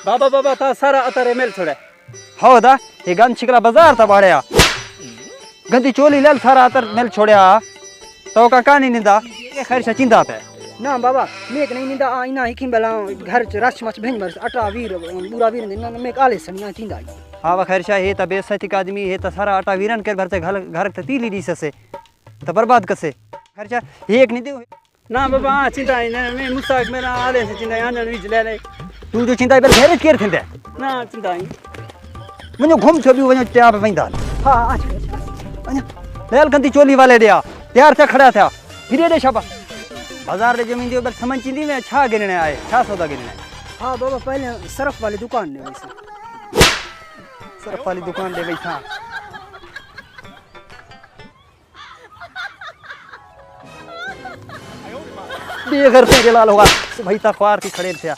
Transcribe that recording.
बाबा बाबा ता सारा अतारे मेल छोड़े ಹೌದಾ ಈ ಗಂಧ ಚಿಕ್ಕಲ ಬಜಾರ್ ತ ಬಾಡ್ಯ गंदी चोली लेल सारा अतर मेल छोड़या तो का कहानी निंदा ये खैर से चिंता पे ना बाबा मेक नहीं निंदा आईना हिकिन बेला घर च रस मच भेंज मर अटा वीर पूरा वीर ना मेक आले सनिया चिंदा हाँ वा खैर से हे त बेसैतिक आदमी हे त सारा अटा वीरन के घर से घर त तीली दी से त बर्बाद कसे खैर से एक नहीं दे ना बाबा चिंता नहीं मैं मुसाक मेरा आले से चिंता आने विच ले ले तू जो चिंता बेल घेर केर थिंदे ना चिंता नहीं वनो घूम छबी वनो त्या पे वंदा हां आज लेल गंदी चोली वाले दिया तैयार से खड़ा था फिर दे शाबा बाजार रे जमीन दियो बल समझ चिंदी में छा गिरने आए छा सौदा गिरने हां बाबा पहले सरफ वाली दुकान ने वैसे सरफ वाली दुकान दे बैठा बेघर से जलाल होगा भाई ता ख्वार की खड़े थे